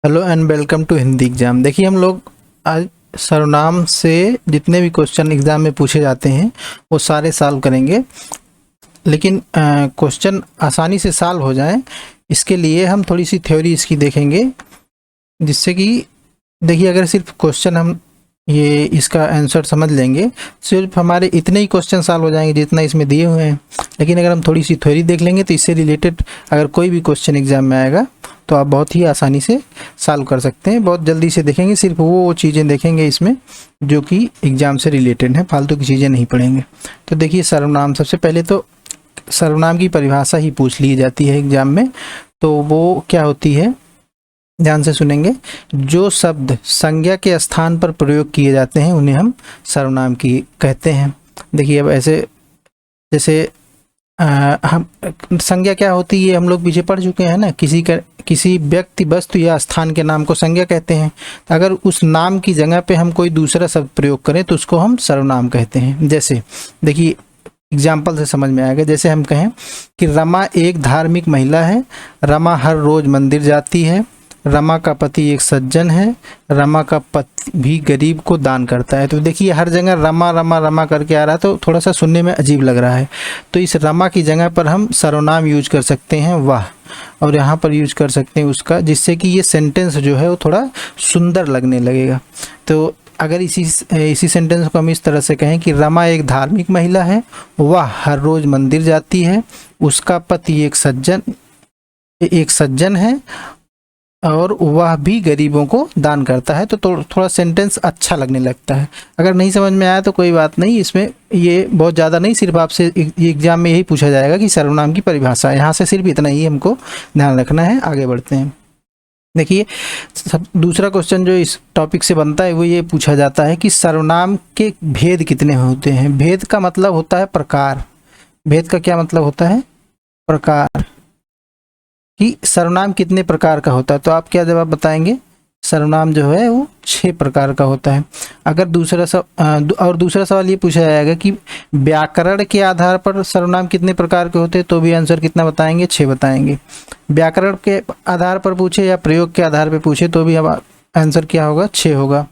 Hello and welcome to Hindi exam. देखिए हम लोग आज सर्वनाम से जितने भी क्वेश्चन एग्जाम में पूछे जाते हैं वो सारे सॉल्व करेंगे, लेकिन क्वेश्चन आसानी से सॉल्व हो जाएं इसके लिए हम थोड़ी सी थ्योरी इसकी देखेंगे, जिससे कि देखिए अगर सिर्फ क्वेश्चन हम ये इसका आंसर समझ लेंगे सिर्फ हमारे इतने ही क्वेश्चन सॉल्व हो जाएंगे जितना इसमें दिए हुए हैं। लेकिन अगर हम थोड़ी सी थ्योरी देख लेंगे तो इससे रिलेटेड अगर कोई भी क्वेश्चन एग्जाम में आएगा तो आप बहुत ही आसानी से सॉल्व कर सकते हैं। बहुत जल्दी से देखेंगे, सिर्फ वो चीज़ें देखेंगे इसमें जो कि एग्ज़ाम से रिलेटेड हैं, फालतू की चीज़ें नहीं पढ़ेंगे। तो देखिए सर्वनाम, सबसे पहले तो सर्वनाम की परिभाषा ही पूछ ली जाती है एग्जाम में। तो वो क्या होती है, ध्यान से सुनेंगे। जो शब्द संज्ञा के स्थान पर प्रयोग किए जाते हैं उन्हें हम सर्वनाम की कहते हैं। देखिए अब ऐसे जैसे हम संज्ञा क्या होती है हम लोग पीछे पढ़ चुके हैं ना, किसी व्यक्ति, वस्तु या स्थान के नाम को संज्ञा कहते हैं। अगर उस नाम की जगह पे हम कोई दूसरा शब्द प्रयोग करें तो उसको हम सर्वनाम कहते हैं। जैसे देखिए एग्जाम्पल से समझ में आएगा। जैसे हम कहें कि रमा एक धार्मिक महिला है, रमा हर रोज मंदिर जाती है, रमा का पति एक सज्जन है, रमा का पति भी गरीब को दान करता है। तो देखिए हर जगह रमा रमा रमा करके आ रहा है तो थोड़ा सा सुनने में अजीब लग रहा है। तो इस रमा की जगह पर हम सर्वनाम यूज कर सकते हैं वाह, और यहाँ पर यूज कर सकते हैं उसका, जिससे कि ये सेंटेंस जो है वो थोड़ा सुंदर लगने लगेगा। तो अगर इसी सेंटेंस को हम इस तरह से कहें कि रमा एक धार्मिक महिला है, वह हर रोज मंदिर जाती है, उसका पति एक सज्जन है और वह भी गरीबों को दान करता है। तो थोड़ा सेंटेंस अच्छा लगने लगता है। अगर नहीं समझ में आया तो कोई बात नहीं, इसमें ये बहुत ज़्यादा नहीं, सिर्फ आपसे एग्जाम में यही पूछा जाएगा कि सर्वनाम की परिभाषा, यहाँ से सिर्फ इतना ही हमको ध्यान रखना है। आगे बढ़ते हैं। देखिए दूसरा क्वेश्चन जो इस टॉपिक से बनता है वो ये पूछा जाता है कि सर्वनाम के भेद कितने होते हैं। भेद का मतलब होता है प्रकार। भेद का क्या मतलब होता है? प्रकार। कि सर्वनाम कितने प्रकार का होता है, तो आप क्या जवाब बताएंगे? सर्वनाम जो है वो 6 प्रकार का होता है। अगर दूसरा सवाल ये पूछा जाएगा कि व्याकरण के आधार पर सर्वनाम कितने प्रकार के होते हैं, तो भी आंसर कितना बताएंगे? 6 बताएंगे। व्याकरण के आधार पर पूछे या प्रयोग के आधार पर पूछे तो भी अब आंसर क्या होगा? 6 होगा।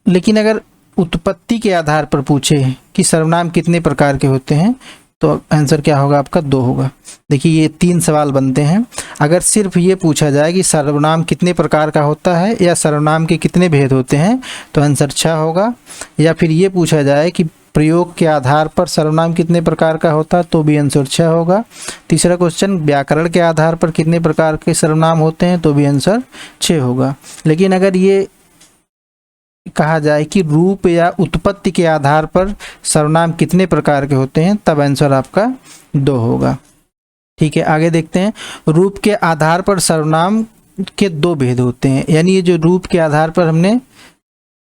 लेकिन अगर उत्पत्ति के आधार पर पूछे कि सर्वनाम कितने प्रकार के होते हैं तो आंसर क्या होगा आपका? 2 होगा। देखिए ये 3 सवाल बनते हैं। अगर सिर्फ ये पूछा जाए कि सर्वनाम कितने प्रकार का होता है या सर्वनाम के कितने भेद होते हैं तो आंसर 6 होगा। या फिर ये पूछा जाए कि प्रयोग के आधार पर सर्वनाम कितने प्रकार का होता है तो भी आंसर 6 होगा। तीसरा क्वेश्चन व्याकरण के आधार पर कितने प्रकार के सर्वनाम होते हैं तो भी आंसर 6 होगा। लेकिन अगर ये कहा जाए कि रूप या उत्पत्ति के आधार पर सर्वनाम कितने प्रकार के होते हैं तब आंसर आपका 2 होगा। ठीक है, आगे देखते हैं। रूप के आधार पर सर्वनाम के 2 भेद होते हैं। यानी ये जो रूप के आधार पर हमने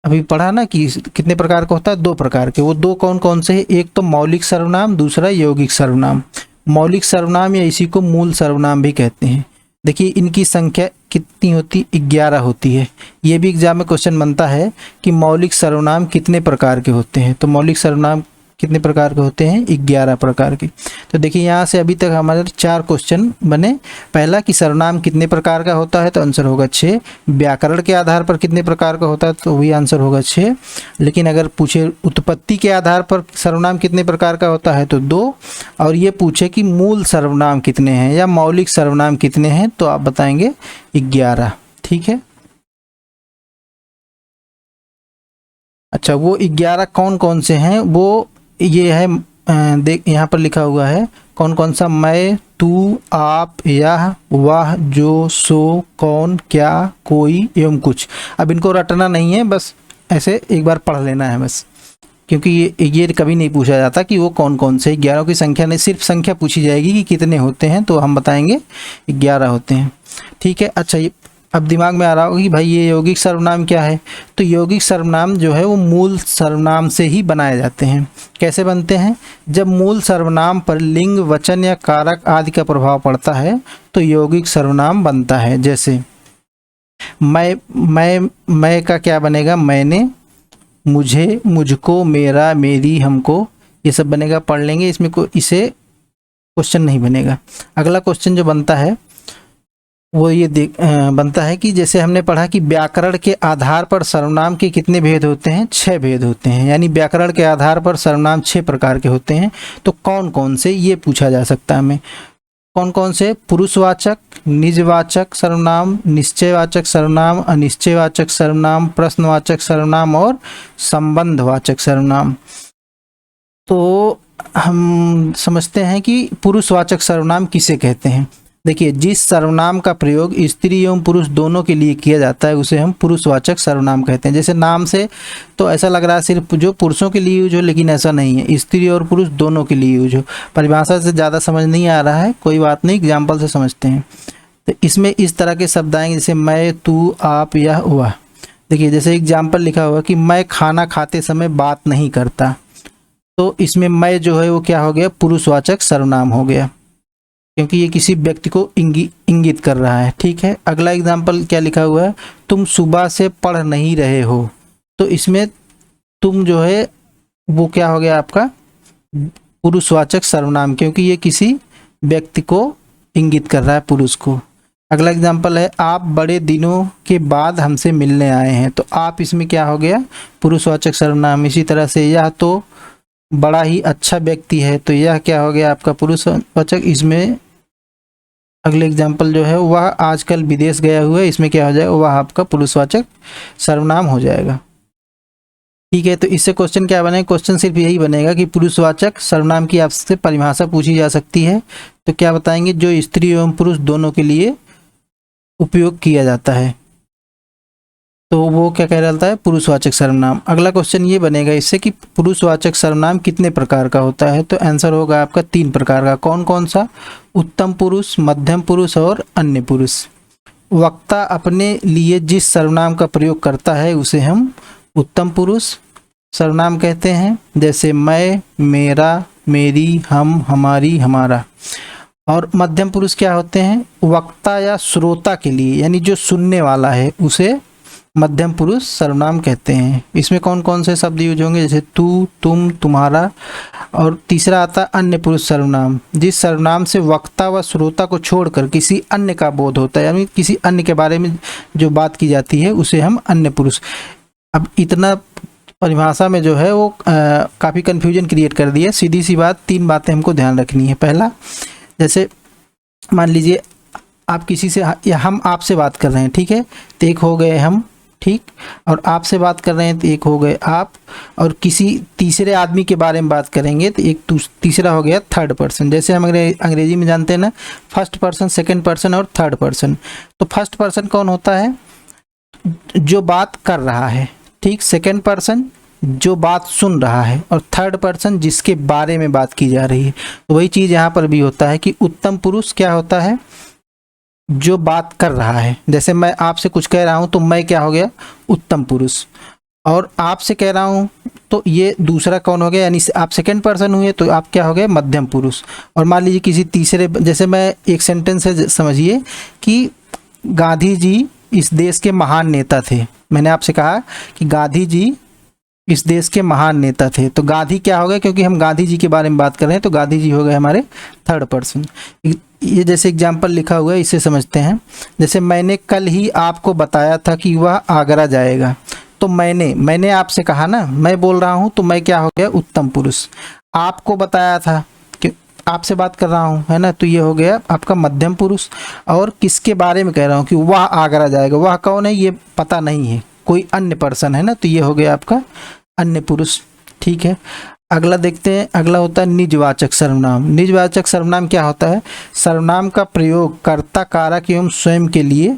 अभी पढ़ा ना कि कितने प्रकार का होता है, 2 प्रकार के। वो 2 कौन कौन से हैं? एक तो मौलिक सर्वनाम, दूसरा यौगिक सर्वनाम। मौलिक सर्वनाम या इसी को मूल सर्वनाम भी कहते हैं। देखिए इनकी संख्या कितनी होती? 11 होती है। ये भी एग्जाम में क्वेश्चन बनता है कि मौलिक सर्वनाम कितने प्रकार के होते हैं, तो मौलिक सर्वनाम कितने प्रकार के होते हैं? 11 प्रकार के। तो देखिए यहाँ से अभी तक हमारे 4 क्वेश्चन बने। पहला कि सर्वनाम कितने प्रकार का होता है तो आंसर होगा 6। व्याकरण के आधार पर कितने प्रकार का होता है तो भी आंसर होगा 6। लेकिन अगर पूछे उत्पत्ति के आधार पर सर्वनाम कितने प्रकार का होता है तो 2। और ये पूछे कि मूल सर्वनाम कितने हैं या मौलिक सर्वनाम कितने हैं तो आप बताएंगे 11। ठीक है, अच्छा वो 11 कौन कौन से हैं वो ये है, देख यहाँ पर लिखा हुआ है कौन कौन सा। मैं, तू, आप, यह, वह, जो, सो, कौन, क्या, कोई एवं कुछ। अब इनको रटना नहीं है, बस ऐसे एक बार पढ़ लेना है बस, क्योंकि ये कभी नहीं पूछा जाता कि वो कौन कौन से। 11 की संख्या नहीं, सिर्फ संख्या पूछी जाएगी कि कितने होते हैं तो हम बताएंगे 11 होते हैं। ठीक है, अच्छा ये अब दिमाग में आ रहा होगा कि भाई ये यौगिक सर्वनाम क्या है। तो यौगिक सर्वनाम जो है वो मूल सर्वनाम से ही बनाए जाते हैं। कैसे बनते हैं? जब मूल सर्वनाम पर लिंग, वचन या कारक आदि का प्रभाव पड़ता है तो यौगिक सर्वनाम बनता है। जैसे मैं का क्या बनेगा? मैंने, मुझे, मुझको, मेरा, मेरी, हमको, ये सब बनेगा। पढ़ लेंगे, इसमें इसे क्वेश्चन नहीं बनेगा। अगला क्वेश्चन जो बनता है वो ये बनता है कि जैसे हमने पढ़ा कि व्याकरण के आधार पर सर्वनाम के कितने भेद होते हैं, 6 भेद होते हैं। यानी व्याकरण के आधार पर सर्वनाम 6 प्रकार के होते हैं। तो कौन कौन से, ये पूछा जा सकता है हमें। कौन कौन से? पुरुषवाचक, निजवाचक सर्वनाम, निश्चयवाचक सर्वनाम, अनिश्चयवाचक सर्वनाम, प्रश्नवाचक सर्वनाम और संबंधवाचक सर्वनाम। तो हम समझते हैं कि पुरुषवाचक सर्वनाम किसे कहते हैं। देखिए, जिस सर्वनाम का प्रयोग स्त्री एवं पुरुष दोनों के लिए किया जाता है उसे हम पुरुषवाचक सर्वनाम कहते हैं। जैसे नाम से तो ऐसा लग रहा है सिर्फ जो पुरुषों के लिए यूज हो, लेकिन ऐसा नहीं है, स्त्री और पुरुष दोनों के लिए यूज हो। परिभाषा से ज़्यादा समझ नहीं आ रहा है, कोई बात नहीं, एग्जाम्पल से समझते हैं। तो इसमें इस तरह के शब्द आएंगे जैसे मैं, तू, आप, यह, वह। देखिए, जैसे एग्जाम्पल लिखा हुआ कि मैं खाना खाते समय बात नहीं करता, तो इसमें मैं जो है वो क्या हो गया, पुरुषवाचक सर्वनाम हो गया, क्योंकि ये किसी व्यक्ति को इंगित कर रहा है। ठीक है, अगला एग्जाम्पल क्या लिखा हुआ है, तुम सुबह से पढ़ नहीं रहे हो, तो इसमें तुम जो है वो क्या हो गया आपका, पुरुषवाचक सर्वनाम, क्योंकि ये किसी व्यक्ति को इंगित कर रहा है, पुरुष को। अगला एग्जाम्पल है, आप बड़े दिनों के बाद हमसे मिलने आए हैं, तो आप इसमें क्या हो गया, पुरुषवाचक सर्वनाम। इसी तरह से यह तो बड़ा ही अच्छा व्यक्ति है, तो यह क्या हो गया आपका पुरुषवाचक। इसमें अगले एग्जाम्पल जो है, वह आजकल विदेश गया हुआ है, इसमें क्या हो जाएगा, वह आपका पुरुषवाचक सर्वनाम हो जाएगा। ठीक है, तो इससे क्वेश्चन क्या बनेगा, क्वेश्चन सिर्फ यही बनेगा कि पुरुषवाचक सर्वनाम की आपसे परिभाषा पूछी जा सकती है, तो क्या बताएंगे, जो स्त्री एवं पुरुष दोनों के लिए उपयोग किया जाता है, तो वो क्या कहलाता है, पुरुषवाचक सर्वनाम। अगला क्वेश्चन ये बनेगा इससे कि पुरुषवाचक सर्वनाम कितने प्रकार का होता है, तो आंसर होगा आपका 3 प्रकार का। कौन कौन सा? उत्तम पुरुष, मध्यम पुरुष और अन्य पुरुष। वक्ता अपने लिए जिस सर्वनाम का प्रयोग करता है उसे हम उत्तम पुरुष सर्वनाम कहते हैं, जैसे मैं, मेरा, मेरी, हम, हमारी, हमारा। और मध्यम पुरुष क्या होते हैं, वक्ता या श्रोता के लिए, यानी जो सुनने वाला है उसे मध्यम पुरुष सर्वनाम कहते हैं। इसमें कौन कौन से शब्द यूज होंगे, जैसे तू, तुम, तुम्हारा। और तीसरा आता है अन्य पुरुष सर्वनाम, जिस सर्वनाम से वक्ता व श्रोता को छोड़कर किसी अन्य का बोध होता है, यानी किसी अन्य के बारे में जो बात की जाती है उसे हम अन्य पुरुष। अब इतना परिभाषा में जो है वो काफ़ी कन्फ्यूजन क्रिएट कर दिया। सीधी सी बात, 3 बातें हमको ध्यान रखनी है। पहला, जैसे मान लीजिए आप किसी से या हम आपसे बात कर रहे हैं, ठीक है, तो एक हो गए हम, ठीक, और आपसे बात कर रहे हैं तो एक हो गए आप, और किसी तीसरे आदमी के बारे में बात करेंगे तो एक तीसरा हो गया थर्ड पर्सन। जैसे हम अंग्रेजी में जानते हैं ना, फर्स्ट पर्सन, सेकंड पर्सन और थर्ड पर्सन। तो फर्स्ट पर्सन कौन होता है, जो बात कर रहा है, ठीक, सेकंड पर्सन जो बात सुन रहा है, और थर्ड पर्सन जिसके बारे में बात की जा रही है। तो वही चीज़ यहाँ पर भी होता है कि उत्तम पुरुष क्या होता है, जो बात कर रहा है। जैसे मैं आपसे कुछ कह रहा हूँ तो मैं क्या हो गया, उत्तम पुरुष, और आपसे कह रहा हूँ तो ये दूसरा कौन हो गया, यानी आप सेकंड पर्सन हुए तो आप क्या हो गए, मध्यम पुरुष। और मान लीजिए किसी तीसरे, जैसे मैं एक सेंटेंस है, समझिए कि गांधी जी इस देश के महान नेता थे। मैंने आपसे कहा कि गांधी जी इस देश के महान नेता थे, तो गांधी क्या हो गया, क्योंकि हम गांधी जी के बारे में बात कर रहे हैं तो गांधी जी हो गए हमारे थर्ड पर्सन। ये जैसे एग्जाम्पल लिखा हुआ है, इसे समझते हैं। जैसे मैंने कल ही आपको बताया था कि वह आगरा जाएगा, तो मैंने आपसे कहा ना, मैं बोल रहा हूँ तो मैं क्या हो गया, उत्तम पुरुष। आपको बताया था कि आपसे बात कर रहा हूँ, है ना, तो ये हो गया आपका मध्यम पुरुष। और किसके बारे में कह रहा हूँ कि वह आगरा जाएगा, वह कौन है ये पता नहीं है, कोई अन्य पर्सन है ना, तो ये हो गया आपका अन्य पुरुष। ठीक है, अगला देखते हैं। अगला होता है निजवाचक सर्वनाम। निजवाचक सर्वनाम क्या होता है, सर्वनाम का प्रयोग कर्ता कारक एवं स्वयं के लिए,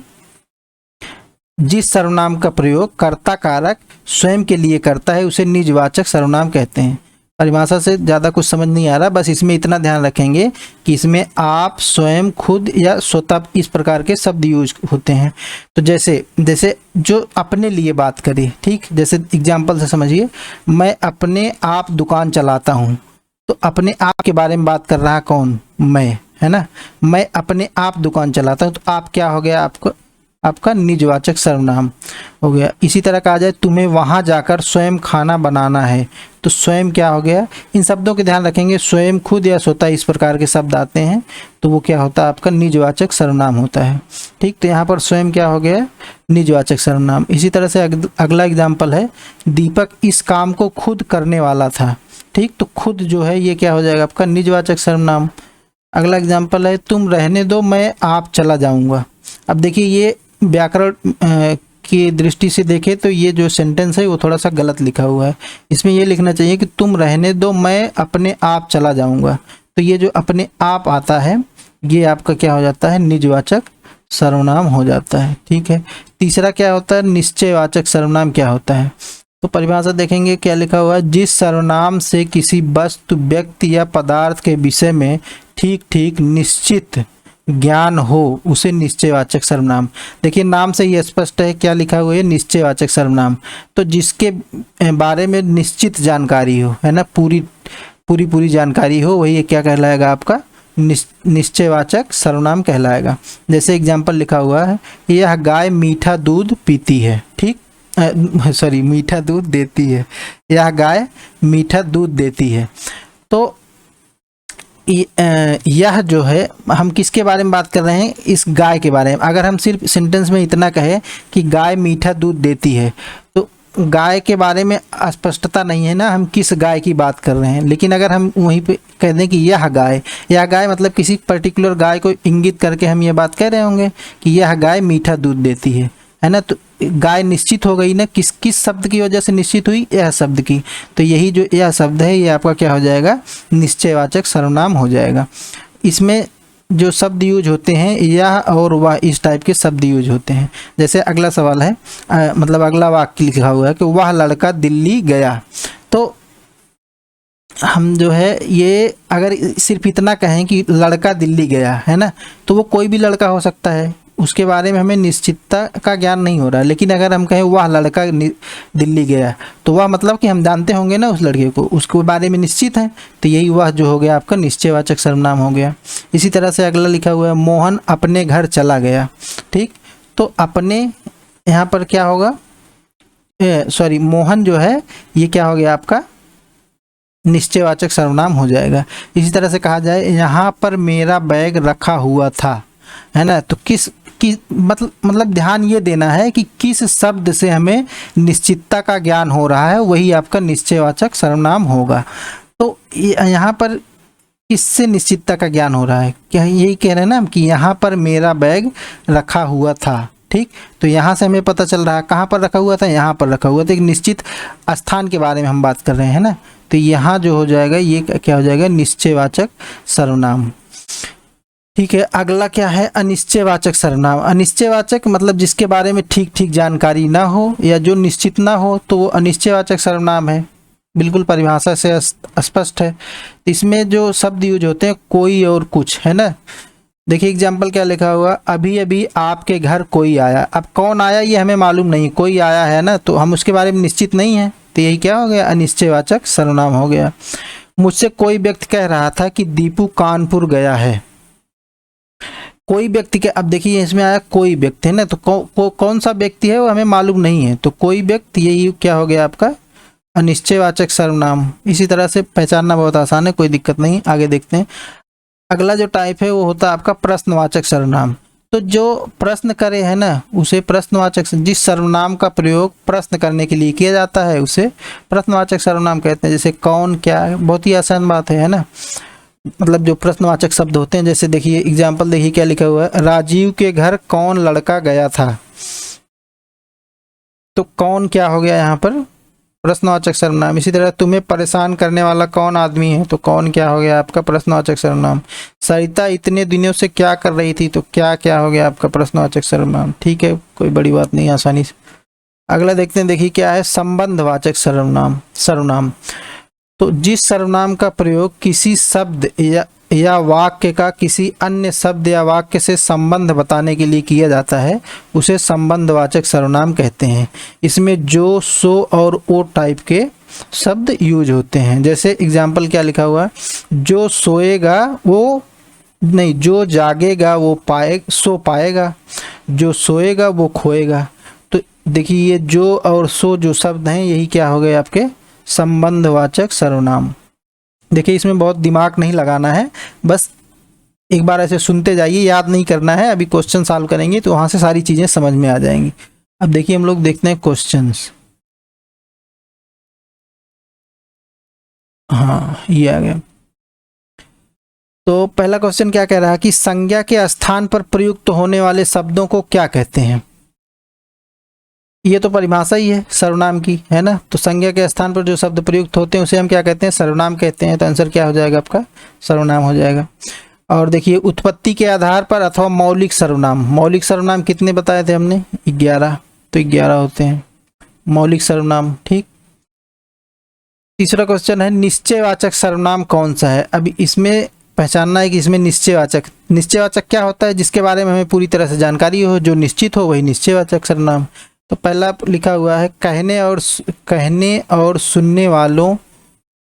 जिस सर्वनाम का प्रयोग कर्ता कारक स्वयं के लिए करता है उसे निजवाचक सर्वनाम कहते हैं। परिभाषा से ज़्यादा कुछ समझ नहीं आ रहा, बस इसमें इतना ध्यान रखेंगे कि इसमें आप, स्वयं, खुद या स्वतः, इस प्रकार के शब्द यूज होते हैं। तो जैसे जो अपने लिए बात करे, ठीक, जैसे एग्जाम्पल से समझिए, मैं अपने आप दुकान चलाता हूँ, तो अपने आप के बारे में बात कर रहा कौन, मैं, है ना, मैं अपने आप दुकान चलाता हूँ, तो आप क्या हो गया, आपका निजवाचक सर्वनाम हो गया। इसी तरह कहा जाए तुम्हें वहाँ जाकर स्वयं खाना बनाना है, तो स्वयं क्या हो गया, इन शब्दों के ध्यान रखेंगे, स्वयं, खुद या स्वतः इस प्रकार के शब्द आते हैं तो वो क्या होता है आपका निजवाचक सर्वनाम होता है। ठीक, तो यहाँ पर स्वयं क्या हो गया, निजवाचक सर्वनाम। इसी तरह से अगला एग्जाम्पल है, दीपक इस काम को खुद करने वाला था। ठीक, तो खुद जो है ये क्या हो जाएगा आपका निजवाचक सर्वनाम। अगला एग्जाम्पल है, तुम रहने दो मैं आप चला जाऊंगा। अब देखिए ये व्याकरण की दृष्टि से देखें तो ये जो सेंटेंस है वो थोड़ा सा गलत लिखा हुआ है। इसमें ये लिखना चाहिए कि तुम रहने दो मैं अपने आप चला जाऊंगा। तो ये जो अपने आप आता है ये आपका क्या हो जाता है, निजवाचक सर्वनाम हो जाता है। ठीक है, तीसरा क्या होता है, निश्चयवाचक सर्वनाम क्या होता है। तो परिभाषा देखेंगे क्या लिखा हुआ है, जिस सर्वनाम से किसी वस्तु, व्यक्ति या पदार्थ के विषय में ठीक ठीक निश्चित ज्ञान हो उसे निश्चयवाचक सर्वनाम। देखिए नाम से ही स्पष्ट है क्या लिखा हुआ है, निश्चयवाचक सर्वनाम। तो जिसके बारे में निश्चित जानकारी हो, है ना, पूरी जानकारी हो, वही क्या कहलाएगा आपका निश्चयवाचक सर्वनाम कहलाएगा। जैसे एग्जाम्पल लिखा हुआ है, यह गाय मीठा दूध पीती है। ठीक, मीठा दूध देती है, यह गाय मीठा दूध देती है। तो यह जो है हम किसके बारे में बात कर रहे हैं, इस गाय के बारे में। अगर हम सिर्फ सेंटेंस में इतना कहें कि गाय मीठा दूध देती है तो गाय के बारे में अस्पष्टता नहीं है ना, हम किस गाय की बात कर रहे हैं। लेकिन अगर हम वहीं पे कह दें कि यह गाय मतलब किसी पर्टिकुलर गाय को इंगित करके हम ये बात कह रहे होंगे कि यह गाय मीठा दूध देती है ना, तो गाय निश्चित हो गई ना, किस शब्द की वजह से निश्चित हुई, यह शब्द की। तो यही जो यह शब्द है ये आपका क्या हो जाएगा, निश्चयवाचक सर्वनाम हो जाएगा। इसमें जो शब्द यूज होते हैं यह और वह, इस टाइप के शब्द यूज होते हैं। जैसे अगला सवाल है, मतलब अगला वाक्य लिखा हुआ है कि वह लड़का दिल्ली गया। तो हम जो है ये अगर सिर्फ इतना कहें कि लड़का दिल्ली गया, है ना, तो वो कोई भी लड़का हो सकता है, उसके बारे में हमें निश्चितता का ज्ञान नहीं हो रहा है। लेकिन अगर हम कहें वह लड़का दिल्ली गया, तो वह मतलब कि हम जानते होंगे ना उस लड़के को, उसके बारे में निश्चित है, तो यही वह जो हो गया आपका निश्चयवाचक सर्वनाम हो गया। इसी तरह से अगला लिखा हुआ है, मोहन अपने घर चला गया। ठीक, तो अपने यहाँ पर क्या होगा, मोहन जो है ये क्या हो गया आपका निश्चयवाचक सर्वनाम हो जाएगा। इसी तरह से कहा जाए, यहाँ पर मेरा बैग रखा हुआ था, है ना, तो किस मतलब ध्यान ये देना है कि किस शब्द से हमें निश्चितता का ज्ञान हो रहा है, वही आपका निश्चयवाचक सर्वनाम होगा। तो यहाँ पर किससे निश्चितता का ज्ञान हो रहा है, क्या यही कह रहे हैं ना हम कि यहाँ पर मेरा बैग रखा हुआ था। ठीक, तो यहाँ से हमें पता चल रहा है कहाँ पर रखा हुआ था, यहाँ पर रखा हुआ था, एक निश्चित स्थान के बारे में हम बात कर रहे हैं ना। तो यहाँ जो हो जाएगा ये क्या हो जाएगा, निश्चयवाचक सर्वनाम। ठीक है, अगला क्या है, अनिश्चयवाचक सर्वनाम। अनिश्चयवाचक मतलब जिसके बारे में ठीक ठीक जानकारी ना हो या जो निश्चित ना हो, तो वो अनिश्चयवाचक सर्वनाम है। बिल्कुल परिभाषा से स्पष्ट है। इसमें जो शब्द यूज होते हैं कोई और कुछ, है ना। देखिए एग्जाम्पल क्या लिखा हुआ, अभी अभी आपके घर कोई आया। अब कौन आया ये हमें मालूम नहीं, कोई आया है ना, तो हम उसके बारे में निश्चित नहीं है, तो यही क्या हो गया, अनिश्चयवाचक सर्वनाम हो गया। मुझसे कोई व्यक्ति कह रहा था कि दीपू कानपुर गया है। कोई व्यक्ति के, अब देखिए इसमें आया कोई व्यक्ति, है ना, तो कौन सा व्यक्ति है वो हमें मालूम नहीं है, तो कोई व्यक्ति, यही क्या हो गया आपका अनिश्चयवाचक सर्वनाम। इसी तरह से पहचानना बहुत आसान है, कोई दिक्कत नहीं। आगे देखते हैं, अगला जो टाइप है वो होता है आपका प्रश्नवाचक सर्वनाम। तो जो प्रश्न करे है ना, उसे प्रश्नवाचक, जिस सर्वनाम का प्रयोग प्रश्न करने के लिए किया जाता है उसे प्रश्नवाचक सर्वनाम कहते हैं। जैसे कौन, क्या, बहुत ही आसान बात है ना, मतलब जो प्रश्नवाचक शब्द होते हैं। जैसे देखिए एग्जाम्पल देखिए क्या लिखा हुआ है, राजीव के घर कौन लड़का गया था। तो कौन क्या हो गया यहाँ पर प्रश्नवाचक सर्वनाम। इसी तरह तुम्हें परेशान करने वाला कौन आदमी है, तो कौन क्या हो गया आपका प्रश्नवाचक सर्वनाम। सरिता इतने दिनों से क्या कर रही थी, तो क्या हो गया आपका प्रश्नवाचक सर्वनाम। ठीक है, कोई बड़ी बात नहीं, आसानी से। अगला देखते हैं, देखिए क्या है, संबंधवाचक सर्वनाम। तो जिस सर्वनाम का प्रयोग किसी शब्द या वाक्य का किसी अन्य शब्द या वाक्य से संबंध बताने के लिए किया जाता है उसे संबंधवाचक सर्वनाम कहते हैं। इसमें जो, सो और ओ टाइप के शब्द यूज होते हैं। जैसे एग्जाम्पल क्या लिखा हुआ है, जो सोएगा वो नहीं, जो जागेगा वो सो पाएगा, जो सोएगा वो खोएगा। तो देखिए ये जो और सो जो शब्द हैं यही क्या हो गए आपके संबंधवाचक सर्वनाम। देखिए इसमें बहुत दिमाग नहीं लगाना है, बस एक बार ऐसे सुनते जाइए, याद नहीं करना है। अभी क्वेश्चन सॉल्व करेंगे तो वहां से सारी चीजें समझ में आ जाएंगी। अब देखिए हम लोग देखते हैं क्वेश्चंस। हाँ ये आ गया। तो पहला क्वेश्चन क्या कह रहा है कि संज्ञा के स्थान पर प्रयुक्त होने वाले शब्दों को क्या कहते हैं। ये तो परिभाषा ही है सर्वनाम की, है ना। तो संज्ञा के स्थान पर जो शब्द प्रयुक्त होते हैं उसे हम क्या कहते हैं, सर्वनाम कहते हैं। तो आंसर क्या हो जाएगा आपका, सर्वनाम हो जाएगा। और देखिए उत्पत्ति के आधार पर अथवा मौलिक सर्वनाम। मौलिक सर्वनाम कितने बताए थे हमने, 11। तो 11 होते हैं मौलिक सर्वनाम, ठीक। तीसरा क्वेश्चन है निश्चयवाचक सर्वनाम कौन सा है। अभी इसमें पहचानना है कि इसमें निश्चयवाचक क्या होता है, जिसके बारे में हमें पूरी तरह से जानकारी हो, जो निश्चित हो वही निश्चयवाचक सर्वनाम। तो पहला लिखा हुआ है कहने और सुनने वालों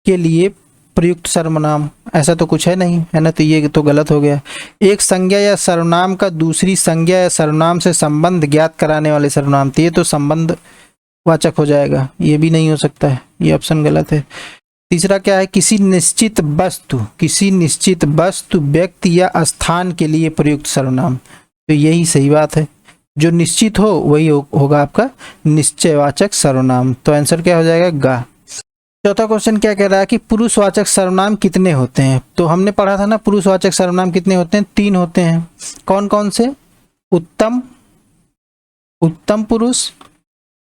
के लिए प्रयुक्त सर्वनाम। ऐसा तो कुछ है नहीं, है ना, तो ये तो गलत हो गया। एक संज्ञा या सर्वनाम का दूसरी संज्ञा या सर्वनाम से संबंध ज्ञात कराने वाले सर्वनाम। तो ये तो संबंध वाचक हो जाएगा, ये भी नहीं हो सकता है, ये ऑप्शन गलत है। तीसरा क्या है, किसी निश्चित वस्तु व्यक्ति या स्थान के लिए प्रयुक्त सर्वनाम। तो यही सही बात है, जो निश्चित हो वही होगा आपका निश्चयवाचक सर्वनाम। तो आंसर क्या हो जाएगा, गा। चौथा क्वेश्चन क्या कह रहा है कि पुरुषवाचक सर्वनाम कितने होते हैं। तो हमने पढ़ा था ना पुरुषवाचक सर्वनाम कितने होते हैं, 3 होते हैं। कौन कौन से, उत्तम पुरुष,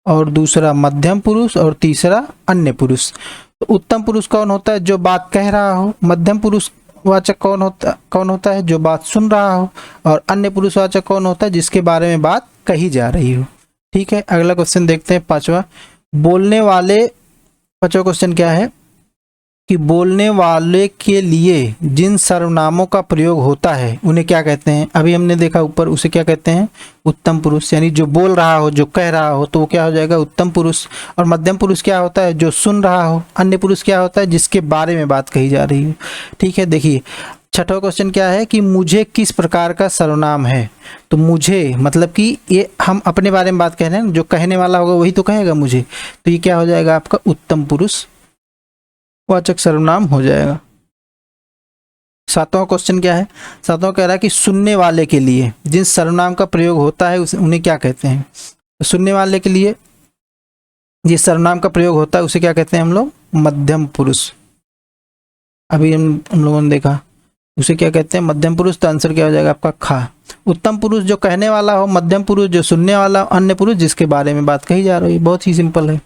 और दूसरा मध्यम पुरुष, और तीसरा अन्य पुरुष। तो उत्तम पुरुष कौन होता है, जो बात कह रहा हो। मध्यम पुरुष वाचक कौन होता है, जो बात सुन रहा हो। और अन्य पुरुषवाचक कौन होता है, जिसके बारे में बात कही जा रही हो। ठीक है, अगला क्वेश्चन देखते हैं, पांचवा क्वेश्चन क्या है कि बोलने वाले के लिए जिन सर्वनामों का प्रयोग होता है उन्हें क्या कहते हैं। अभी हमने देखा ऊपर, उसे क्या कहते हैं, उत्तम पुरुष। यानी जो बोल रहा हो, जो कह रहा हो, तो वो क्या हो जाएगा, उत्तम पुरुष। और मध्यम पुरुष क्या होता है, जो सुन रहा हो। अन्य पुरुष क्या होता है, जिसके बारे में बात कही जा रही हो। ठीक है, देखिए छठा क्वेश्चन क्या है कि मुझे किस प्रकार का सर्वनाम है। तो मुझे मतलब कि ये हम अपने बारे में बात कह रहे हैं, जो कहने वाला होगा वही तो कहेगा मुझे। तो ये क्या हो जाएगा आपका उत्तम पुरुष वाचक सर्वनाम हो जाएगा। सातवां क्वेश्चन क्या है, सातवां कह रहा है कि सुनने वाले के लिए जिन सर्वनाम का प्रयोग होता है उन्हें क्या कहते हैं। तो सुनने वाले के लिए जिस सर्वनाम का प्रयोग होता है उसे क्या कहते हैं हम लोग, मध्यम पुरुष। अभी हम लोगों ने देखा उसे क्या कहते हैं, मध्यम पुरुष। तो आंसर क्या हो जाएगा आपका खा। उत्तम पुरुष जो कहने वाला हो, मध्यम पुरुष जो सुनने वाला, अन्य पुरुष जिसके बारे में बात कही जा रही है। बहुत ही सिंपल है।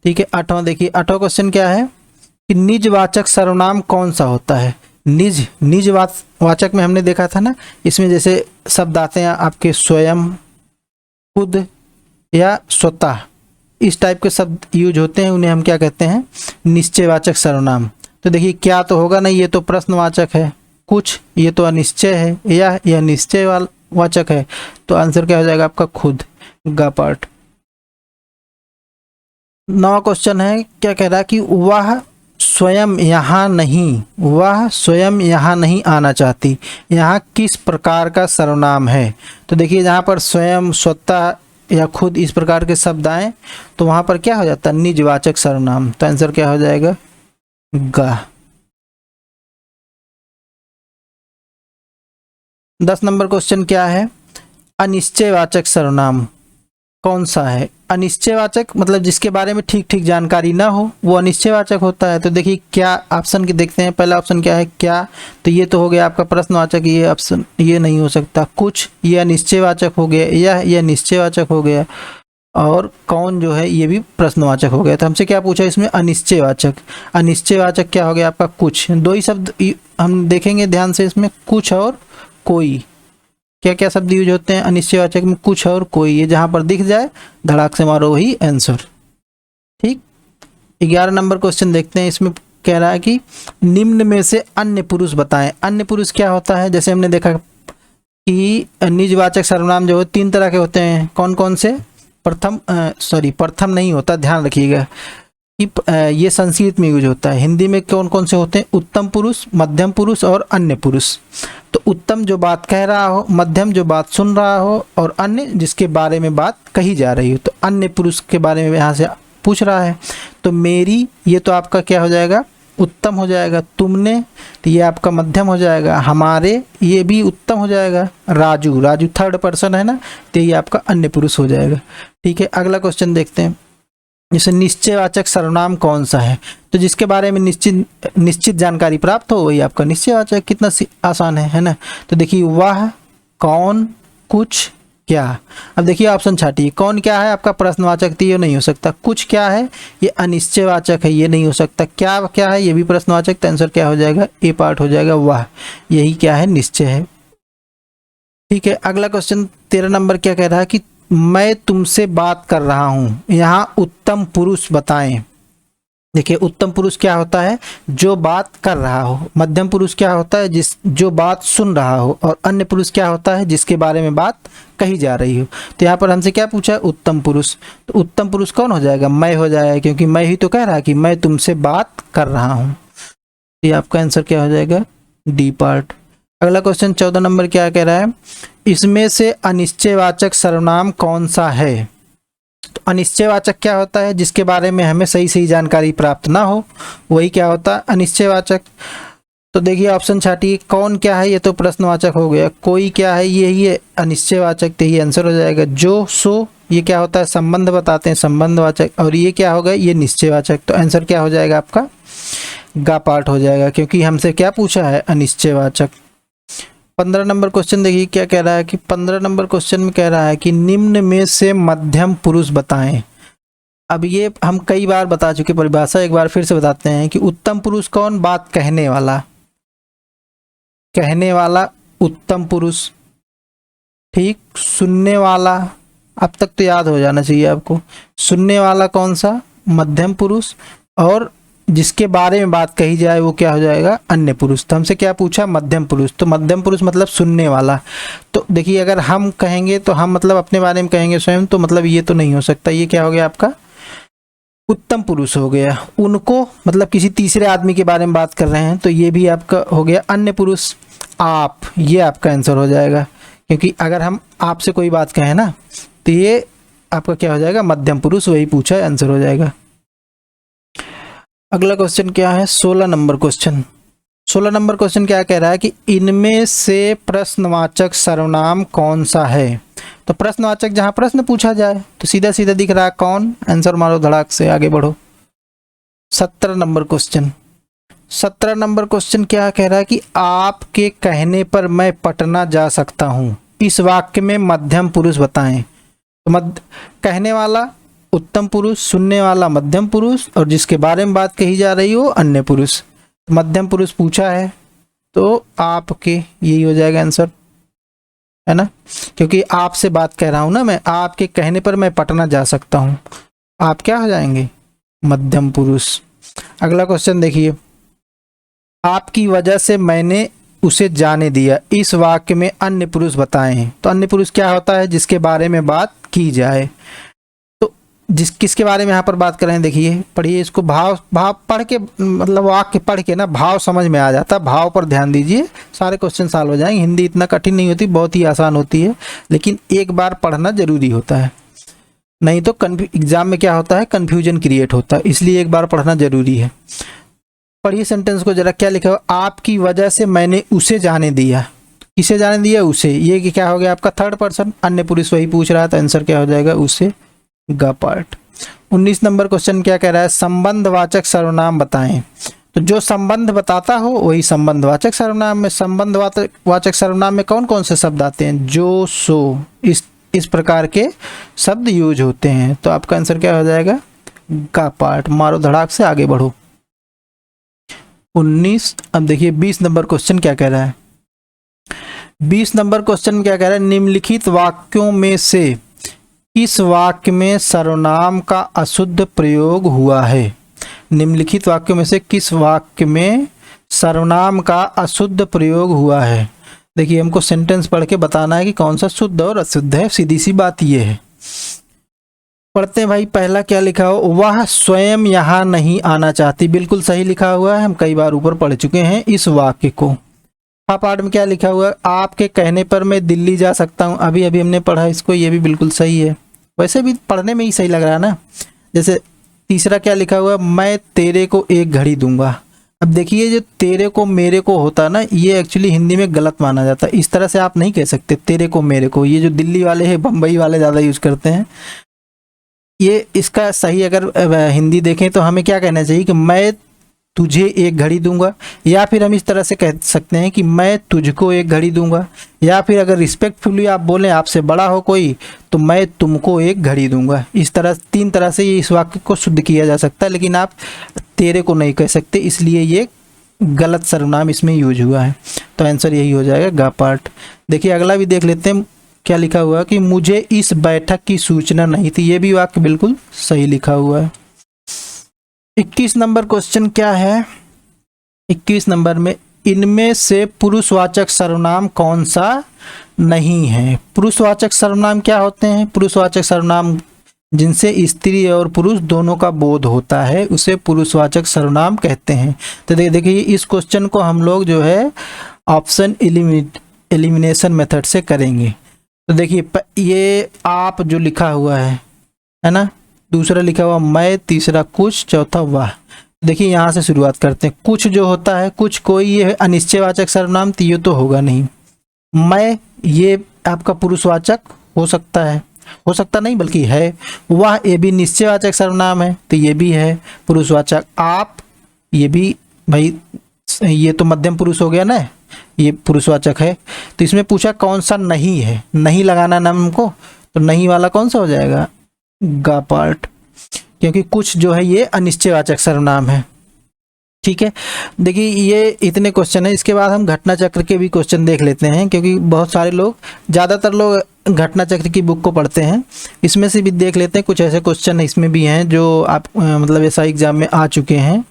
ठीक है, आठवां देखिए, आठवां क्वेश्चन क्या है कि निजवाचक सर्वनाम कौन सा होता है। निजवाचक में हमने देखा था ना, इसमें जैसे शब्द आते हैं आपके स्वयं, खुद या स्वतः, इस टाइप के शब्द यूज होते हैं, उन्हें हम क्या कहते हैं, निश्चयवाचक सर्वनाम। तो देखिए क्या तो होगा नहीं, ये तो प्रश्नवाचक है। कुछ, ये तो अनिश्चय है। यह निश्चय वाचक है। तो आंसर क्या हो जाएगा आपका खुद, गा पार्ट। 9वां क्वेश्चन है, क्या कह रहा है कि वह स्वयं यहाँ नहीं आना चाहती। यहाँ किस प्रकार का सर्वनाम है। तो देखिए जहाँ पर स्वयं, स्वतः या खुद इस प्रकार के शब्द आए तो वहाँ पर क्या हो जाता है, निजवाचक सर्वनाम। तो आंसर क्या हो जाएगा, गा। 10 नंबर क्वेश्चन क्या है, अनिश्चयवाचक सर्वनाम कौन सा है। अनिश्चयवाचक मतलब जिसके बारे में ठीक ठीक जानकारी ना हो, वो अनिश्चयवाचक होता है। तो देखिए क्या ऑप्शन के देखते हैं। पहला ऑप्शन क्या है, क्या। तो ये तो हो गया आपका प्रश्नवाचक, ये ऑप्शन ये नहीं हो सकता। कुछ, ये अनिश्चयवाचक हो गया। यह निश्चयवाचक हो गया। और कौन जो है ये भी प्रश्नवाचक हो गया। तो हमसे क्या पूछा इसमें, अनिश्चयवाचक। अनिश्चयवाचक क्या हो गया आपका कुछ। 2 ही शब्द हम देखेंगे ध्यान से इसमें, कुछ और कोई। क्या क्या शब्द यूज होते हैं अनिश्चयवाचक में, कुछ और कोई। ये जहां पर दिख जाए धड़ाक से मारो वही आंसर। ठीक, 11 नंबर क्वेश्चन देखते हैं। इसमें कह रहा है कि निम्न में से अन्य पुरुष बताएं। अन्य पुरुष क्या होता है, जैसे हमने देखा कि निजवाचक सर्वनाम जो है 3 तरह के होते हैं। कौन कौन से, प्रथम नहीं होता, ध्यान रखिएगा कि ये संस्कृत में यूज होता है। हिंदी में कौन कौन से होते हैं, उत्तम पुरुष, मध्यम पुरुष और अन्य पुरुष। तो उत्तम जो बात कह रहा हो, मध्यम जो बात सुन रहा हो, और अन्य जिसके बारे में बात कही जा रही हो। तो अन्य पुरुष के बारे में यहाँ से पूछ रहा है। तो मेरी, ये तो आपका क्या हो जाएगा, उत्तम हो जाएगा। तुमने, तो ये आपका मध्यम हो जाएगा। हमारे, ये भी उत्तम हो जाएगा। राजू, राजू थर्ड पर्सन है ना, तो ये आपका अन्य पुरुष हो जाएगा। ठीक है, अगला क्वेश्चन देखते हैं। जैसे निश्चयवाचक सर्वनाम कौन सा है, तो जिसके बारे में निश्चित जानकारी प्राप्त हो वही आपका निश्चयवाचक। कितना आसान है ना। तो देखिए, वह, कौन, कुछ, क्या। अब देखिए ऑप्शन छाटिए। कौन क्या है आपका प्रश्नवाचक, तो ये नहीं हो सकता। कुछ क्या है, ये अनिश्चयवाचक है, ये नहीं हो सकता। क्या क्या है, ये भी प्रश्नवाचक, तो आंसर क्या हो जाएगा, ए पार्ट हो जाएगा। वह, यही क्या है, निश्चय है। ठीक है, अगला क्वेश्चन 13 नंबर क्या कह रहा है कि मैं तुमसे बात कर रहा हूं, यहाँ उत्तम पुरुष बताएं। देखिए, उत्तम पुरुष क्या होता है, जो बात कर रहा हो। मध्यम पुरुष क्या होता है, जो बात सुन रहा हो। और अन्य पुरुष क्या होता है, जिसके बारे में बात कही जा रही हो। तो यहाँ पर हमसे क्या पूछा है, उत्तम पुरुष। तो उत्तम पुरुष कौन हो जाएगा, मैं हो जाएगा, क्योंकि मैं ही तो कह रहा कि मैं तुमसे बात कर रहा हूँ। ये आपका आंसर क्या हो जाएगा, डी पार्ट। अगला क्वेश्चन 14 नंबर क्या कह रहा है, इसमें से अनिश्चयवाचक सर्वनाम कौन सा है। तो अनिश्चयवाचक क्या होता है, जिसके बारे में हमें सही सही जानकारी प्राप्त ना हो, वही क्या होता है, अनिश्चयवाचक। तो देखिए ऑप्शन छाटिए। कौन क्या है, ये तो प्रश्नवाचक हो गया। कोई क्या है, यही है अनिश्चयवाचक, तो ये आंसर हो जाएगा। जो, सो, ये क्या होता है, संबंध बताते हैं, संबंधवाचक। और ये क्या होगा, ये निश्चयवाचक। तो आंसर क्या हो जाएगा आपका, गा पार्ट हो जाएगा, क्योंकि हमसे क्या पूछा है, अनिश्चयवाचक। 15 नंबर क्वेश्चन देखिए क्या कह रहा है कि 15 नंबर क्वेश्चन में कह रहा है कि निम्न में से मध्यम पुरुष बताएं। अब ये हम कई बार बता चुके परिभाषा, एक बार फिर से बताते हैं कि उत्तम पुरुष कौन, बात कहने वाला, कहने वाला उत्तम पुरुष। ठीक, सुनने वाला, अब तक तो याद हो जाना चाहिए आपको। सुनने वाला कौन सा, मध्यम पुरुष। और जिसके बारे में बात कही जाए वो क्या हो जाएगा, अन्य पुरुष। तो हमसे क्या पूछा, मध्यम पुरुष। तो मध्यम पुरुष मतलब सुनने वाला। तो देखिए, अगर हम कहेंगे तो हम मतलब अपने बारे में कहेंगे स्वयं, तो मतलब ये तो नहीं हो सकता। ये क्या हो गया आपका, उत्तम पुरुष हो गया। उनको मतलब किसी तीसरे आदमी के बारे में बात कर रहे हैं, तो ये भी आपका हो गया अन्य पुरुष। आप, ये आपका आंसर हो जाएगा, क्योंकि अगर हम आपसे कोई बात कहें ना, तो ये आपका क्या हो जाएगा, मध्यम पुरुष, वही पूछा है, आंसर हो जाएगा। अगला क्वेश्चन क्या है, 16 नंबर क्वेश्चन। 16 नंबर क्वेश्चन क्या कह रहा है कि इनमें से प्रश्नवाचक सर्वनाम कौन सा है। तो प्रश्नवाचक जहां प्रश्न पूछा जाए, तो सीधा सीधा दिख रहा है कौन, आंसर मारो धड़ाक से, आगे बढ़ो। 17 नंबर क्वेश्चन। 17 नंबर क्वेश्चन क्या कह रहा है कि आपके कहने पर मैं पटना जा सकता हूं, इस वाक्य में मध्यम पुरुष बताएं। तो कहने वाला उत्तम पुरुष, सुनने वाला मध्यम पुरुष, और जिसके बारे में बात कही जा रही हो अन्य पुरुष। मध्यम पुरुष पूछा है, तो आपके, यही हो जाएगा आंसर, है ना, क्योंकि आपसे बात कह रहा हूं ना मैं, आपके कहने पर मैं पटना जा सकता हूं। आप क्या हो जाएंगे, मध्यम पुरुष। अगला क्वेश्चन देखिए, आपकी वजह से मैंने उसे जाने दिया, इस वाक्य में अन्य पुरुष बताएं। तो अन्य पुरुष क्या होता है, जिसके बारे में बात की जाए। किसके बारे में यहाँ पर बात कर रहे हैं, देखिए पढ़िए इसको। भाव पढ़ के, मतलब वाक्य पढ़ के ना भाव समझ में आ जाता है। भाव पर ध्यान दीजिए, सारे क्वेश्चन सॉल्व हो जाएंगे। हिंदी इतना कठिन नहीं होती, बहुत ही आसान होती है, लेकिन एक बार पढ़ना जरूरी होता है, नहीं तो एग्जाम में क्या होता है, कन्फ्यूजन क्रिएट होता है, इसलिए एक बार पढ़ना जरूरी है। पढ़िए सेंटेंस को जरा, क्या लिखा हो, आपकी वजह से मैंने उसे जाने दिया। किसे जाने दिया, उसे। ये क्या हो गया आपका, थर्ड पर्सन, अन्य पुरुष वही पूछ रहा था, आंसर क्या हो जाएगा, उसे, गा पार्ट। 19 नंबर क्वेश्चन क्या कह रहा है, संबंधवाचक सर्वनाम बताएं। तो जो संबंध बताता हो वही संबंधवाचक सर्वनाम में। संबंधवाचक सर्वनाम में कौन कौन से शब्द आते हैं, जो, सो, इस प्रकार के शब्द यूज होते हैं। तो आपका आंसर क्या हो जाएगा, गा पार्ट। मारो धड़ाक से, आगे बढ़ो। 19। अब देखिए 20 नंबर क्वेश्चन क्या कह रहा है। 20 नंबर क्वेश्चन क्या कह रहा है, निम्नलिखित वाक्यों में से किस वाक्य में सर्वनाम का अशुद्ध प्रयोग हुआ है। निम्नलिखित वाक्यों में से किस वाक्य में सर्वनाम का अशुद्ध प्रयोग हुआ है। देखिए हमको सेंटेंस पढ़ के बताना है कि कौन सा शुद्ध और अशुद्ध है, सीधी सी बात ये है। पढ़ते हैं भाई। पहला क्या लिखा हो, वह स्वयं यहाँ नहीं आना चाहती, बिल्कुल सही लिखा हुआ है, हम कई बार ऊपर पढ़ चुके हैं इस वाक्य को। हाँ, पार्ट में क्या लिखा हुआ है, आपके कहने पर मैं दिल्ली जा सकता हूँ, अभी हमने पढ़ा इसको, ये भी बिल्कुल सही है। वैसे भी पढ़ने में ही सही लग रहा है ना, जैसे तीसरा क्या लिखा हुआ है, मैं तेरे को एक घड़ी दूंगा। अब देखिए जो तेरे को मेरे को होता है ना, ये एक्चुअली हिंदी में गलत माना जाता है। इस तरह से आप नहीं कह सकते तेरे को मेरे को, ये जो दिल्ली वाले हैं बम्बई वाले ज़्यादा यूज़ करते हैं। ये इसका सही अगर हिंदी देखें तो हमें क्या कहना चाहिए कि मैं तुझे एक घड़ी दूंगा, या फिर हम इस तरह से कह सकते हैं कि मैं तुझको एक घड़ी दूंगा, या फिर अगर रिस्पेक्टफुली आप बोलें आपसे बड़ा हो कोई तो मैं तुमको एक घड़ी दूंगा। इस तरह 3 तरह से ये इस वाक्य को शुद्ध किया जा सकता है, लेकिन आप तेरे को नहीं कह सकते, इसलिए ये गलत सर्वनाम इसमें यूज हुआ है। तो आंसर यही हो जाएगा गा पार्ट। देखिए अगला भी देख लेते हैं क्या लिखा हुआ है कि मुझे इस बैठक की सूचना नहीं थी। ये भी वाक्य बिल्कुल सही लिखा हुआ है। 21 नंबर क्वेश्चन क्या है, 21 नंबर में इनमें से पुरुषवाचक सर्वनाम कौन सा नहीं है। पुरुषवाचक सर्वनाम क्या होते हैं, पुरुषवाचक सर्वनाम जिनसे स्त्री और पुरुष दोनों का बोध होता है उसे पुरुषवाचक सर्वनाम कहते हैं। तो देखिए इस क्वेश्चन को हम लोग जो है ऑप्शन एलिमिनेशन मेथड से करेंगे। तो देखिए ये आप जो लिखा हुआ है ना, दूसरा लिखा हुआ मैं, तीसरा कुछ, चौथा वाह। देखिए यहाँ से शुरुआत करते हैं। कुछ जो होता है, कुछ कोई ये अनिश्चयवाचक सर्वनाम तो ये तो होगा नहीं। मैं ये आपका पुरुषवाचक हो सकता है, हो सकता नहीं बल्कि है। वह ये भी निश्चयवाचक सर्वनाम है तो ये भी है पुरुषवाचक। आप ये भी भाई ये तो मध्यम पुरुष हो गया ना, ये पुरुषवाचक है। तो इसमें पूछा कौन सा नहीं है, नहीं लगाना नाम हमको, तो नहीं वाला कौन सा हो जाएगा, गा पार्ट, क्योंकि कुछ जो है ये अनिश्चयवाचक सर्वनाम है। ठीक है, देखिए ये इतने क्वेश्चन है। इसके बाद हम घटना चक्र के भी क्वेश्चन देख लेते हैं, क्योंकि बहुत सारे लोग, ज़्यादातर लोग घटना चक्र की बुक को पढ़ते हैं। इसमें से भी देख लेते हैं, कुछ ऐसे क्वेश्चन इसमें भी हैं जो आप मतलब ऐसा एग्जाम में आ चुके हैं,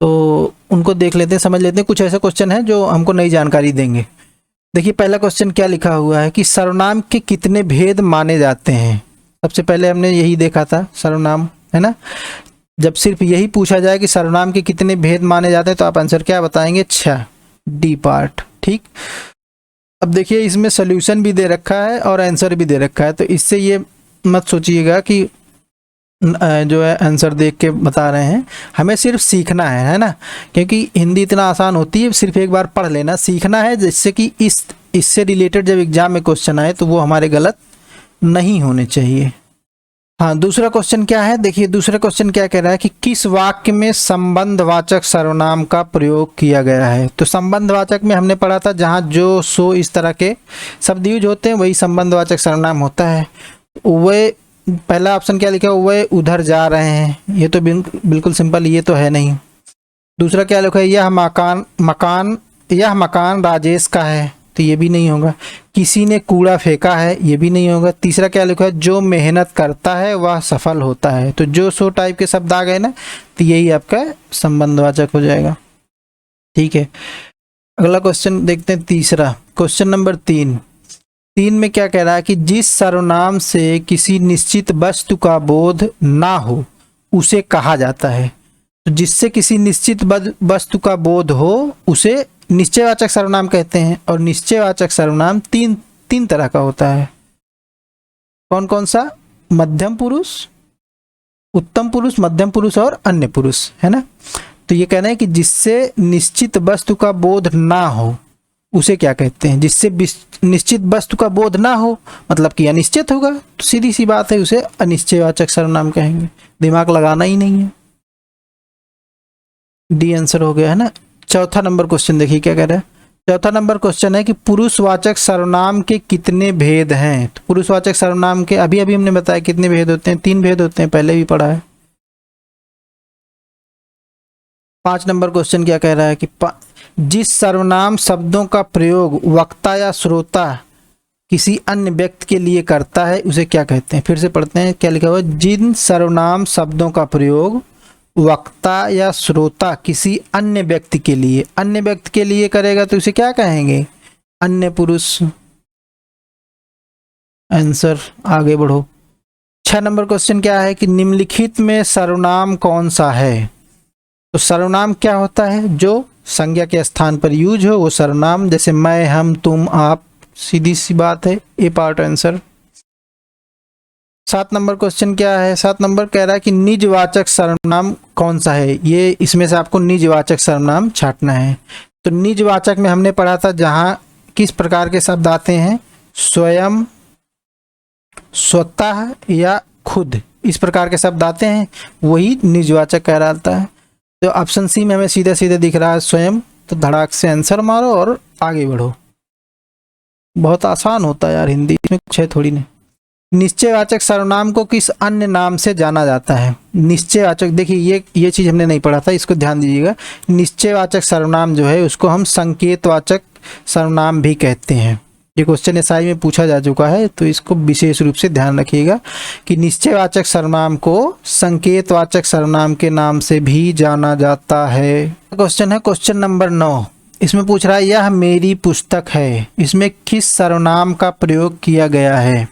तो उनको देख लेते हैं, समझ लेते हैं। कुछ ऐसे क्वेश्चन हैं जो हमको नई जानकारी देंगे। देखिए पहला क्वेश्चन क्या लिखा हुआ है कि सर्वनाम के कितने भेद माने जाते हैं। सबसे पहले हमने यही देखा था सर्वनाम, है ना। जब सिर्फ यही पूछा जाए कि सर्वनाम के कितने भेद माने जाते हैं तो आप आंसर क्या बताएंगे, 6, डी पार्ट। ठीक, अब देखिए इसमें सोल्यूशन भी दे रखा है और आंसर भी दे रखा है, तो इससे ये मत सोचिएगा कि जो है आंसर देख के बता रहे हैं। हमें सिर्फ सीखना है ना, क्योंकि हिंदी इतना आसान होती है, सिर्फ एक बार पढ़ लेना, सीखना है, जिससे कि इससे रिलेटेड जब एग्जाम में क्वेश्चन आए तो वो हमारे गलत नहीं होने चाहिए। हाँ, दूसरा क्वेश्चन क्या है, देखिए दूसरा क्वेश्चन क्या कह रहा है कि किस वाक्य में संबंधवाचक सर्वनाम का प्रयोग किया गया है। तो संबंधवाचक में हमने पढ़ा था जहाँ जो, सो, इस तरह के शब्द यूज होते हैं वही संबंधवाचक सर्वनाम होता है। वह पहला ऑप्शन क्या लिखा है, वह उधर जा रहे हैं, ये तो बिल्कुल सिंपल, ये तो है नहीं। दूसरा क्या लिखा है, यह मकान राजेश का है, तो ये भी नहीं होगा। किसी ने कूड़ा फेंका है, ये भी नहीं होगा। तीसरा क्या लिखा है, जो मेहनत करता है वह सफल होता है। तो जो, सो टाइप के शब्द आ गए ना, तो यही आपका संबंधवाचक हो जाएगा। ठीक है, अगला क्वेश्चन देखते हैं, तीसरा क्वेश्चन नंबर 3 में क्या कह रहा है कि जिस सर्वनाम से किसी निश्चित वस्तु का बोध ना हो उसे कहा जाता है। तो जिससे किसी निश्चित वस्तु का बोध हो उसे निश्चयवाचक सर्वनाम कहते हैं। और निश्चयवाचक सर्वनाम तीन तरह का होता है। कौन कौन सा, मध्यम पुरुष, उत्तम पुरुष, मध्यम पुरुष और अन्य पुरुष, है ना। तो ये कहना है कि जिससे निश्चित वस्तु का बोध ना हो उसे क्या कहते हैं। जिससे निश्चित वस्तु का बोध ना हो मतलब कि अनिश्चित होगा, तो सीधी सी बात है उसे अनिश्चयवाचक सर्वनाम कहेंगे। दिमाग लगाना ही नहीं है, डी आंसर हो गया, है ना। चौथा नंबर क्वेश्चन देखिए क्या कह रहा है। चौथा नंबर क्वेश्चन है कि पुरुषवाचक सर्वनाम के कितने भेद हैं। तो पुरुषवाचक सर्वनाम के अभी हमने बताया कितने भेद होते हैं, 3 भेद होते हैं, पहले भी पढ़ा है। 5 नंबर क्वेश्चन क्या कह रहा है कि जिस सर्वनाम शब्दों का प्रयोग वक्ता या श्रोता किसी अन्य व्यक्ति के लिए करता है उसे क्या कहते हैं। फिर से पढ़ते हैं क्या लिखा हुआ है, जिन सर्वनाम शब्दों का प्रयोग वक्ता या श्रोता किसी अन्य व्यक्ति के लिए करेगा तो उसे क्या कहेंगे, अन्य पुरुष। आंसर आगे बढ़ो। 6 नंबर क्वेश्चन क्या है कि निम्नलिखित में सर्वनाम कौन सा है। तो सर्वनाम क्या होता है, जो संज्ञा के स्थान पर यूज हो वो सर्वनाम, जैसे मैं, हम, तुम, आप, सीधी सी बात है, ए पार्ट आंसर। 7 नंबर क्वेश्चन क्या है? 7 नंबर कह रहा है कि निजवाचक सर्वनाम कौन सा है? ये इसमें से आपको निजवाचक सर्वनाम छांटना है। तो निजवाचक में हमने पढ़ा था जहाँ किस प्रकार के शब्द आते हैं, स्वयं, स्वतः या खुद, इस प्रकार के शब्द आते हैं, वही निजवाचक कहलाता है। तो ऑप्शन सी में हमें सीधे सीधे दिख रहा है स्वयं, तो धड़ाक से आंसर मारो और आगे बढ़ो। बहुत आसान होता है यार हिंदी, इसमें कुछ है थोड़ी नहीं। निश्चयवाचक सर्वनाम को किस अन्य नाम से जाना जाता है? निश्चयवाचक, देखिए ये चीज़ हमने नहीं पढ़ा था, इसको ध्यान दीजिएगा। निश्चयवाचक सर्वनाम जो है उसको हम संकेतवाचक सर्वनाम भी कहते हैं। ये क्वेश्चन एसआई में पूछा जा चुका है, तो इसको विशेष रूप से ध्यान रखिएगा कि निश्चयवाचक सर्वनाम को संकेतवाचक सर्वनाम के नाम से भी जाना जाता है। क्वेश्चन है क्वेश्चन नंबर 9। इसमें पूछ रहा है यह मेरी पुस्तक है, इसमें किस सर्वनाम का प्रयोग किया गया है?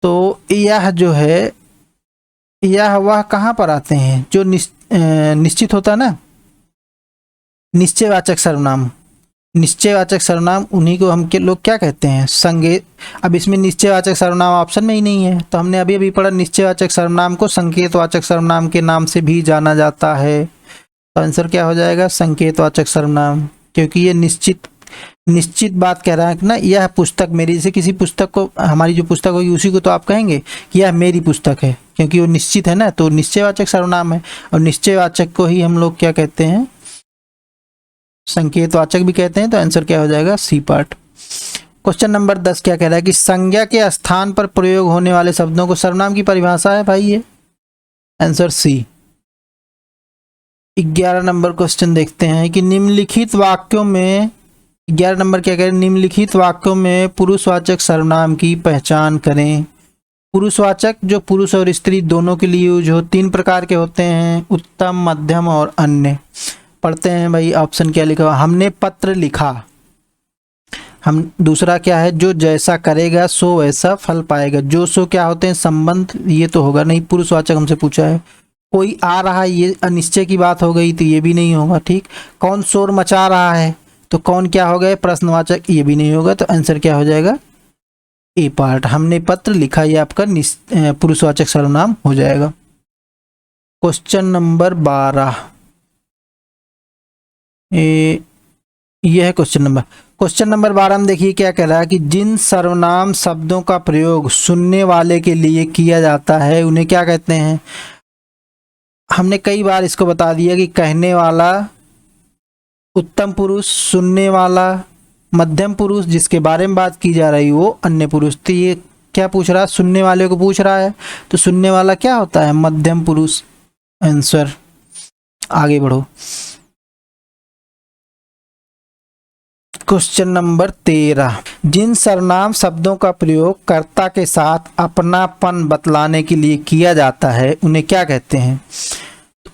तो यह जो है, यह वह कहाँ पर आते हैं जो निश्चित होता है ना, निश्चयवाचक सर्वनाम। निश्चयवाचक सर्वनाम उन्हीं को हम के लोग क्या कहते हैं, संकेत। अब इसमें निश्चयवाचक सर्वनाम ऑप्शन में ही नहीं है, तो हमने अभी अभी पढ़ा निश्चयवाचक सर्वनाम को संकेतवाचक सर्वनाम के नाम से भी जाना जाता है। तो आंसर क्या हो जाएगा, संकेतवाचक सर्वनाम, क्योंकि ये निश्चित बात कह रहा है कि ना, यह पुस्तक मेरी, जैसे किसी पुस्तक को, हमारी जो पुस्तक होगी उसी को तो आप कहेंगे कि यह मेरी पुस्तक है, क्योंकि वो निश्चित है ना, तो निश्चयवाचक सर्वनाम है। और निश्चयवाचक को ही हम लोग क्या कहते हैं, संकेतवाचक भी कहते हैं। तो आंसर क्या हो जाएगा, सी पार्ट। क्वेश्चन नंबर 10 क्या कह रहा है कि संज्ञा के स्थान पर प्रयोग होने वाले शब्दों को सर्वनाम की परिभाषा है भाई, ये आंसर सी। 11 नंबर क्वेश्चन देखते हैं कि निम्नलिखित वाक्यों में, 11 नंबर क्या कह रहे हैं, निम्नलिखित वाक्यों में पुरुषवाचक सर्वनाम की पहचान करें। पुरुषवाचक जो पुरुष और स्त्री दोनों के लिए यूज हो, 3 प्रकार के होते हैं, उत्तम, मध्यम और अन्य। पढ़ते हैं भाई, ऑप्शन क्या लिखा हुआ, हमने पत्र लिखा। हम दूसरा क्या है, जो जैसा करेगा सो वैसा फल पाएगा। जो सो क्या होते हैं, संबंध, ये तो होगा नहीं, पुरुषवाचक हमसे पूछा है। कोई आ रहा है, ये अनिश्चय की बात हो गई, तो ये भी नहीं होगा, ठीक। कौन शोर मचा रहा है, तो कौन क्या हो गया, प्रश्नवाचक, ये भी नहीं होगा। तो आंसर क्या हो जाएगा, ए पार्ट, हमने पत्र लिखा, ये आपका पुरुषवाचक सर्वनाम हो जाएगा। क्वेश्चन नंबर 12, यह है क्वेश्चन नंबर 12 में देखिए क्या कह रहा है कि जिन सर्वनाम शब्दों का प्रयोग सुनने वाले के लिए किया जाता है उन्हें क्या कहते हैं? हमने कई बार इसको बता दिया कि कहने वाला, उत्तम पुरुष, सुनने वाला, मध्यम पुरुष जिसके बारे में बात की जा रही वो अन्य पुरुष। तो ये क्या पूछ रहा है, सुनने वाले को पूछ रहा है, तो सुनने वाला क्या होता है, मध्यम पुरुष। आंसर, आगे बढ़ो। क्वेश्चन नंबर 13, जिन सर्वनाम शब्दों का प्रयोग कर्ता के साथ अपनापन बतलाने के लिए किया जाता है उन्हें क्या कहते हैं?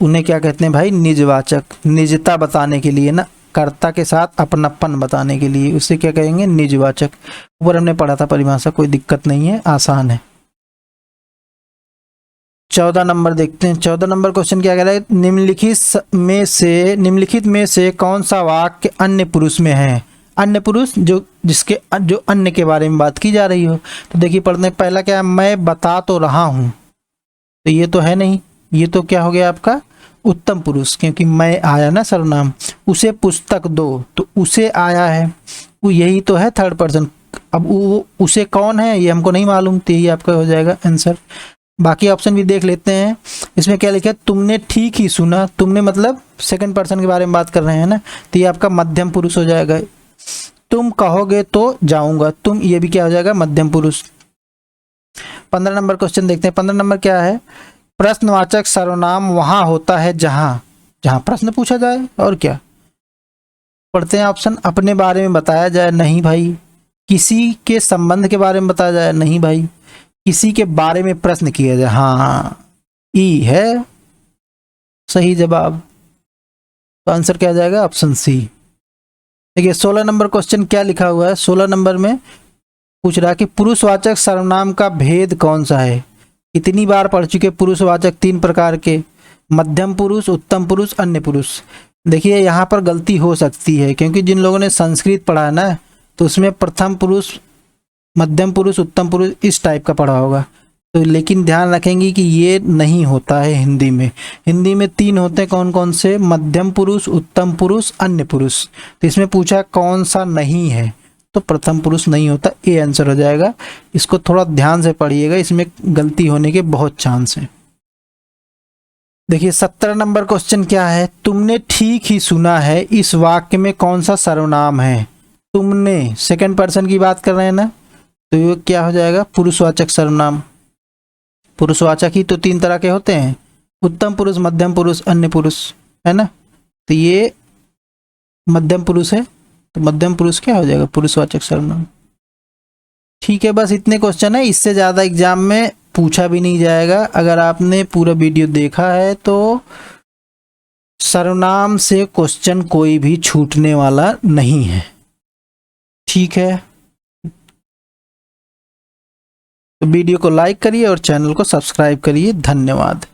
उन्हें क्या कहते हैं भाई, निजवाचक। निजता बताने के लिए ना, कर्ता के साथ अपनापन बताने के लिए, उसे क्या कहेंगे, निजवाचक। ऊपर हमने पढ़ा था परिभाषा, कोई दिक्कत नहीं है, आसान है। 14 नंबर देखते हैं। 14 नंबर क्वेश्चन क्या कह रहा है, निम्नलिखित में से कौन सा वाक्य अन्य पुरुष में है? अन्य पुरुष जो अन्य के बारे में बात की जा रही हो। तो देखिए पढ़ते हैं, पहला क्या है, मैं बता तो रहा हूँ, तो ये तो है नहीं, ये तो क्या हो गया आपका उत्तम पुरुष, क्योंकि मैं आया ना सर्वनाम। उसे पुस्तक दो, तो उसे आया है, वो यही तो है थर्ड पर्सन। अब वो उसे कौन है ये हमको नहीं मालूम, तो यही आपका हो जाएगा आंसर। बाकी ऑप्शन भी देख लेते हैं। इसमें क्या लिखा है, तुमने ठीक ही सुना। तुमने मतलब सेकंड पर्सन के बारे में बात कर रहे हैं ना, तो ये आपका मध्यम पुरुष हो जाएगा। तुम कहोगे तो जाऊंगा, तुम, ये भी क्या हो जाएगा, मध्यम पुरुष। 15 नंबर क्वेश्चन देखते हैं। 15 नंबर क्या है, प्रश्नवाचक सर्वनाम वहां होता है जहां प्रश्न पूछा जाए, और क्या पढ़ते हैं ऑप्शन, अपने बारे में बताया जाए, नहीं भाई। किसी के संबंध के बारे में बताया जाए, नहीं भाई। किसी के बारे में प्रश्न किया जाए, हाँ, ई है सही जवाब। तो आंसर क्या आ जाएगा, ऑप्शन सी। देखिए 16 नंबर क्वेश्चन क्या लिखा हुआ है। 16 नंबर में पूछ रहा है कि पुरुषवाचक सर्वनाम का भेद कौन सा है? इतनी बार पढ़ चुके पुरुषवाचक 3 प्रकार के, मध्यम पुरुष, उत्तम पुरुष, अन्य पुरुष। देखिए यहाँ पर गलती हो सकती है, क्योंकि जिन लोगों ने संस्कृत पढ़ा है ना, तो उसमें प्रथम पुरुष, मध्यम पुरुष, उत्तम पुरुष इस टाइप का पढ़ा होगा। तो लेकिन ध्यान रखेंगे कि ये नहीं होता है हिंदी में। हिंदी में 3 होते हैं, कौन कौन से? मध्यम पुरुष, उत्तम पुरुष, अन्य पुरुष। तो इसमें पूछा कौन सा नहीं है, तो प्रथम पुरुष नहीं होता, ए आंसर हो जाएगा। इसको थोड़ा ध्यान से पढ़िएगा, इसमें गलती होने के बहुत चांस हैं। देखिए 17 नंबर क्वेश्चन क्या है? तुमने ठीक ही सुना है, इस वाक्य में कौन सा सर्वनाम है? तुमने सेकंड पर्सन की बात कर रहे हैं ना, तो ये क्या हो जाएगा? पुरुषवाचक सर्वनाम। पुरुषवाचक ही तो 3 तरह के होते हैं, उत्तम पुरुष, मध्यम पुरुष, अन्य पुरुष, है ना। तो ये मध्यम पुरुष है, तो मध्यम पुरुष क्या हो जाएगा? पुरुषवाचक सर्वनाम। ठीक है, बस इतने क्वेश्चन है, इससे ज़्यादा एग्जाम में पूछा भी नहीं जाएगा। अगर आपने पूरा वीडियो देखा है तो सर्वनाम से क्वेश्चन कोई भी छूटने वाला नहीं है। ठीक है, तो वीडियो को लाइक करिए और चैनल को सब्सक्राइब करिए। धन्यवाद।